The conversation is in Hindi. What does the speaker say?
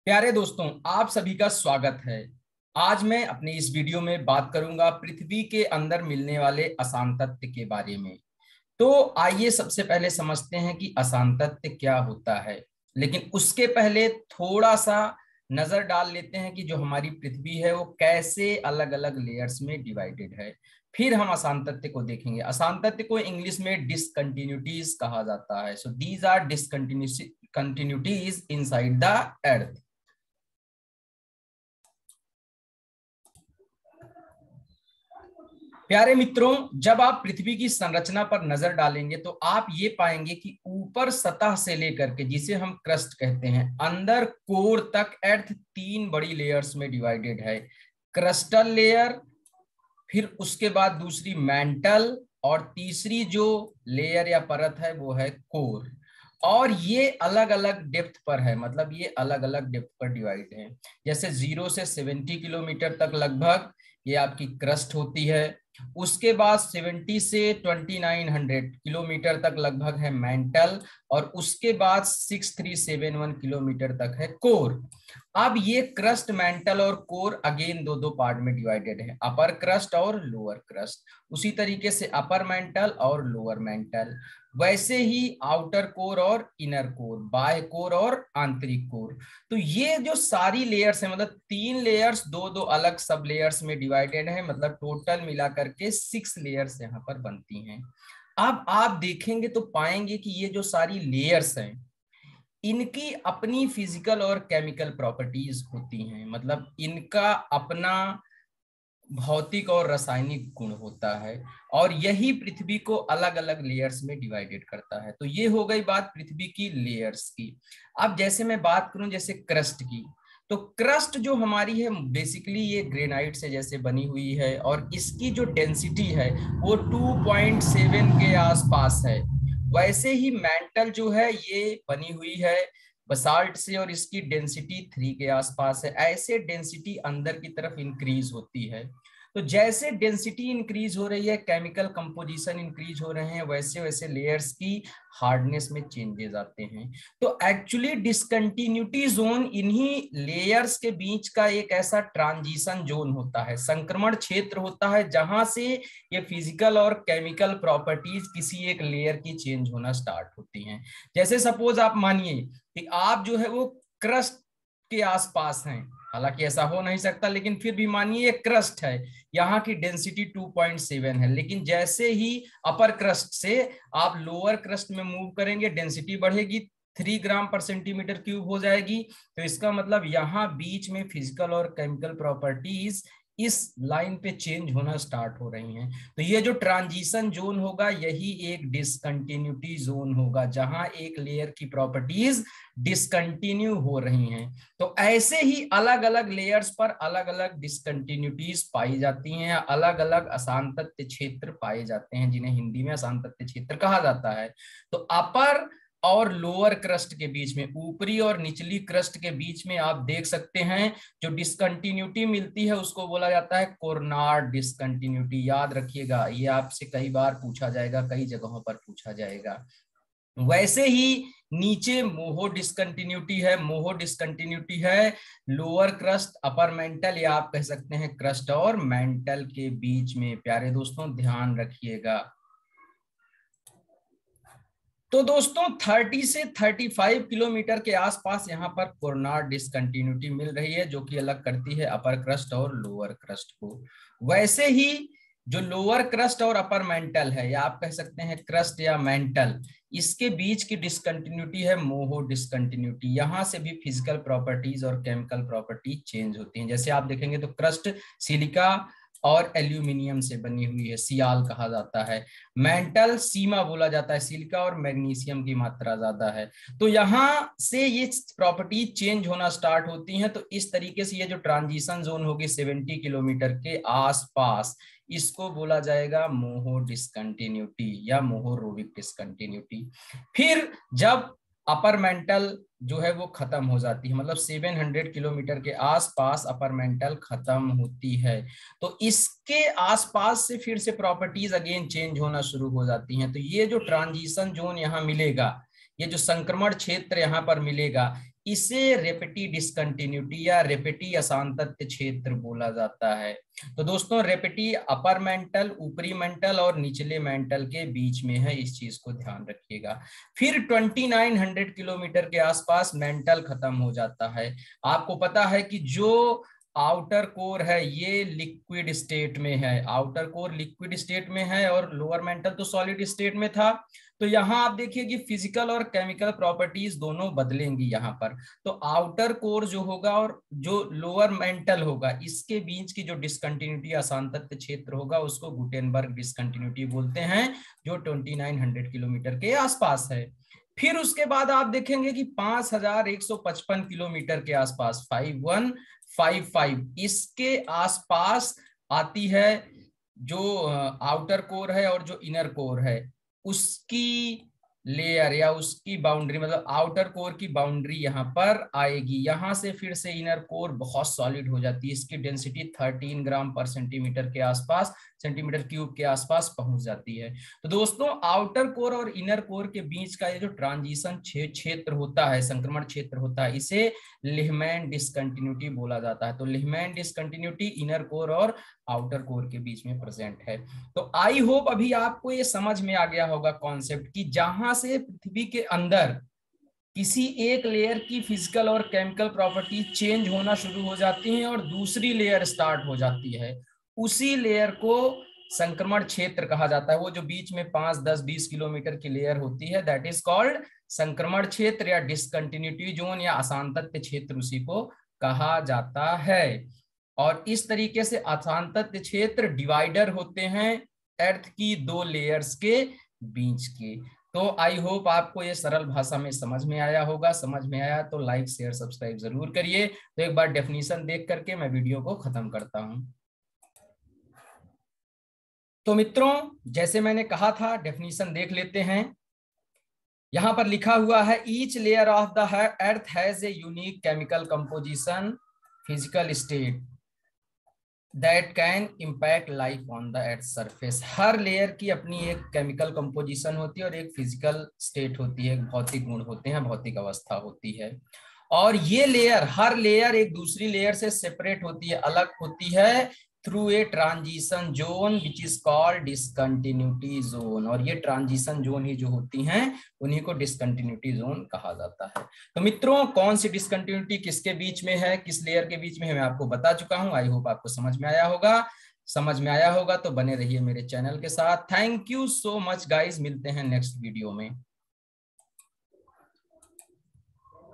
प्यारे दोस्तों, आप सभी का स्वागत है। आज मैं अपनी इस वीडियो में बात करूंगा पृथ्वी के अंदर मिलने वाले अशांत तत्व के बारे में। तो आइए सबसे पहले समझते हैं कि अशांत तत्व क्या होता है। लेकिन उसके पहले थोड़ा सा नजर डाल लेते हैं कि जो हमारी पृथ्वी है वो कैसे अलग अलग लेयर्स में डिवाइडेड है। फिर हम अशांत तत्व को देखेंगे। अशांत तत्व को इंग्लिश में डिसकंटिन्यूटीज कहा जाता है। So these are discontinuities inside the earth. प्यारे मित्रों, जब आप पृथ्वी की संरचना पर नजर डालेंगे तो आप ये पाएंगे कि ऊपर सतह से लेकर के, जिसे हम क्रस्ट कहते हैं, अंदर कोर तक अर्थ तीन बड़ी लेयर्स में डिवाइडेड है। क्रस्टल लेयर, फिर उसके बाद दूसरी मेंटल, और तीसरी जो लेयर या परत है वो है कोर। और ये अलग अलग डेप्थ पर है, मतलब ये अलग अलग डेप्थ पर डिवाइड है। जैसे 0 से 70 किलोमीटर तक लगभग ये आपकी क्रस्ट होती है। उसके बाद 70 से 2900 किलोमीटर तक लगभग है मेंटल, और उसके बाद 6371 किलोमीटर तक है कोर। अब ये क्रस्ट, मेंटल और कोर अगेन दो दो पार्ट में डिवाइडेड है, अपर क्रस्ट और लोअर क्रस्ट। उसी तरीके से अपर मेंटल और लोअर मेंटल। वैसे ही आउटर कोर और इनर कोर, बाह्य कोर और आंतरिक कोर। तो ये जो सारी लेयर्स है, मतलब तीन लेयर्स दो दो अलग सब लेयर्स में डिवाइडेड है, मतलब टोटल मिलाकर के 6 लेयर्स यहाँ पर बनती हैं। अब आप देखेंगे तो पाएंगे कि ये जो सारी लेयर्स हैं इनकी अपनी फिजिकल और केमिकल प्रॉपर्टीज होती हैं, मतलब इनका अपना भौतिक और रासायनिक गुण होता है, और यही पृथ्वी को अलग अलग लेयर्स में डिवाइडेड करता है। तो ये हो गई बात पृथ्वी की लेयर्स की। अब जैसे मैं बात करूं जैसे क्रस्ट की, तो क्रस्ट जो हमारी है बेसिकली ये ग्रेनाइट से जैसे बनी हुई है, और इसकी जो डेंसिटी है वो 2.7 के आसपास है। वैसे ही मेंटल जो है ये बनी हुई है बसाल्ट से, और इसकी डेंसिटी 3 के आसपास है। ऐसे डेंसिटी अंदर की तरफ इंक्रीज होती है। तो जैसे डेंसिटी इंक्रीज हो रही है, केमिकल कंपोजिशन इंक्रीज हो रहे हैं, वैसे वैसे लेयर्स की हार्डनेस में चेंजेस आते हैं। तो एक्चुअली डिसकंटिन्यूटी जोन इन्हीं लेयर्स के बीच का एक ऐसा ट्रांजिशन जोन होता है, संक्रमण क्षेत्र होता है, जहां से ये फिजिकल और केमिकल प्रॉपर्टीज किसी एक लेयर की चेंज होना स्टार्ट होती हैं। जैसे सपोज आप मानिए कि आप जो है वो क्रस्ट के आसपास हैं, हालांकि ऐसा हो नहीं सकता, लेकिन फिर भी मानिए क्रस्ट है, यहाँ की डेंसिटी 2.7 है, लेकिन जैसे ही अपर क्रस्ट से आप लोअर क्रस्ट में मूव करेंगे डेंसिटी बढ़ेगी, 3 ग्राम पर सेंटीमीटर क्यूब हो जाएगी। तो इसका मतलब यहाँ बीच में फिजिकल और केमिकल प्रॉपर्टीज इस लाइन पे चेंज होना स्टार्ट हो रही हैं। तो ये जो ट्रांजिशन जोन होगा यही एक डिसकंटिन्यूटी जोन होगा, जहां एक लेयर की प्रॉपर्टीज डिसकंटिन्यू हो रही हैं। तो ऐसे ही अलग अलग लेयर्स पर अलग अलग डिसकंटिन्यूटीज पाई जाती हैं, अलग अलग अशांत तत्व क्षेत्र पाए जाते हैं, जिन्हें हिंदी में अशांत तत्व क्षेत्र कहा जाता है। तो अपर और लोअर क्रस्ट के बीच में, ऊपरी और निचली क्रस्ट के बीच में आप देख सकते हैं जो डिसकंटिन्यूटी मिलती है उसको बोला जाता है कोर्नार्ड डिसकंटिन्यूटी। याद रखिएगा, ये आपसे कई बार पूछा जाएगा, कई जगहों पर पूछा जाएगा। वैसे ही नीचे मोहो डिसकंटिन्यूटी है। मोहो डिसकंटिन्यूटी है लोअर क्रस्ट, अपर मेंटल, या आप कह सकते हैं क्रस्ट और मेंटल के बीच में। प्यारे दोस्तों ध्यान रखिएगा। तो दोस्तों 30 से 35 किलोमीटर के आसपास यहाँ पर कोर्नार्ड डिसकंटिन्यूटी मिल रही है, जो कि अलग करती है अपर क्रस्ट और लोअर क्रस्ट को। वैसे ही जो लोअर क्रस्ट और अपर मेंटल है, या आप कह सकते हैं क्रस्ट या मेंटल, इसके बीच की डिसकंटिन्यूटी है मोहो डिसकंटिन्यूटी। यहाँ से भी फिजिकल प्रॉपर्टीज और केमिकल प्रॉपर्टीज चेंज होती हैं। जैसे आप देखेंगे तो क्रस्ट सिलिका और एल्यूमिनियम से बनी हुई है, सियाल कहा जाता है। मेंटल सीमा बोला जाता है, सिलिका और मैग्नीशियम की मात्रा ज्यादा है। तो यहाँ से ये प्रॉपर्टी चेंज होना स्टार्ट होती हैं। तो इस तरीके से ये जो ट्रांजिशन जोन होगी 70 किलोमीटर के आसपास, इसको बोला जाएगा मोहो डिसकंटिन्यूटी या मोहोरोविक डिसकंटिन्यूटी। फिर जब अपर मेंटल जो है वो खत्म हो जाती है, मतलब 700 किलोमीटर के आसपास अपर मेंटल खत्म होती है, तो इसके आसपास से फिर से प्रॉपर्टीज अगेन चेंज होना शुरू हो जाती हैं। तो ये जो ट्रांजिशन जोन यहाँ मिलेगा, ये जो संक्रमण क्षेत्र यहाँ पर मिलेगा, इसे रेपेटी डिस्कंटिन्यूटी या रेपेटी असांतत्य क्षेत्र बोला जाता है। तो दोस्तों रेपेटी अपर मेंटल, ऊपरी मेंटल और निचले मेंटल के बीच में है, इस चीज को ध्यान रखिएगा। फिर 2900 किलोमीटर के आसपास मेंटल खत्म हो जाता है। आपको पता है कि जो आउटर कोर है ये लिक्विड स्टेट में है, आउटर कोर लिक्विड स्टेट में है और लोअर मेंटल तो सॉलिड स्टेट में था। तो यहाँ आप देखिए कि फिजिकल और केमिकल प्रॉपर्टीज दोनों बदलेंगी यहाँ पर। तो आउटर कोर जो होगा और जो लोअर मेंटल होगा, इसके बीच की जो डिस्कंटिन्यूटी असांतत्य क्षेत्र होगा उसको गुटेनबर्ग डिस्कंटिन्यूटी बोलते हैं, जो 2900 किलोमीटर के आसपास है। फिर उसके बाद आप देखेंगे कि 5155 किलोमीटर के आसपास 5155 इसके आसपास आती है जो आउटर कोर है और जो इनर कोर है उसकी लेयर या उसकी बाउंड्री, मतलब आउटर कोर की बाउंड्री यहाँ पर आएगी। यहाँ से फिर से इनर कोर बहुत सॉलिड हो जाती है, इसकी डेंसिटी 13 ग्राम पर सेंटीमीटर के आसपास, सेंटीमीटर क्यूब के आसपास पहुंच जाती है। तो दोस्तों आउटर कोर और इनर कोर के बीच का ये जो ट्रांजिशन क्षेत्र होता है, संक्रमण क्षेत्र होता है, इसे लिहमैन डिस्कंटिन्यूटी बोला जाता है। तो लिहमैन डिस्कंटिन्यूटी इनर कोर और आउटर कोर के बीच में प्रेजेंट है। तो आई होप अभी आपको ये समझ में आ गया होगा कॉन्सेप्ट कि जहां से पृथ्वी के अंदर किसी एक लेयर की फिजिकल और केमिकल प्रॉपर्टी चेंज होना शुरू हो जाती है और दूसरी लेयर स्टार्ट हो जाती है, उसी लेयर को संक्रमण क्षेत्र कहा जाता है। वो जो बीच में 5, 10, 20 किलोमीटर की लेयर होती है, दैट इज कॉल्ड संक्रमण क्षेत्र या डिस्कंटिन्यूटी जोन या असांतत्य क्षेत्र, उसी को कहा जाता है। और इस तरीके से असांतत्य क्षेत्र डिवाइडर होते हैं अर्थ की 2 लेयर्स के बीच के। तो आई होप आपको ये सरल भाषा में समझ में आया होगा। समझ में आया तो लाइक शेयर सब्सक्राइब जरूर करिए। तो एक बार डेफिनेशन देख करके मैं वीडियो को खत्म करता हूं। तो मित्रों जैसे मैंने कहा था डेफिनेशन देख लेते हैं। यहां पर लिखा हुआ है each layer of the earth has a unique chemical composition, physical state that can impact life on the earth surface. Her layer की अपनी एक केमिकल कंपोजिशन होती है और एक फिजिकल स्टेट होती है, भौतिक गुण होते हैं, भौतिक अवस्था होती है। और ये लेयर, हर लेयर एक दूसरी लेयर से सेपरेट होती है, अलग होती है through a transition zone which is called discontinuity zone. और ये ट्रांजिशन जोन ही जो होती हैं उन्हीं को डिस्कंटिन्यूटी जोन कहा जाता है। तो मित्रों कौन सी डिस्कंटिन्यूटी किसके बीच में है, किस लेयर के बीच में है, मैं आपको बता चुका हूं। आई होप आपको समझ में आया होगा। समझ में आया होगा तो बने रहिए मेरे चैनल के साथ। Thank you so much guys, मिलते हैं नेक्स्ट वीडियो में।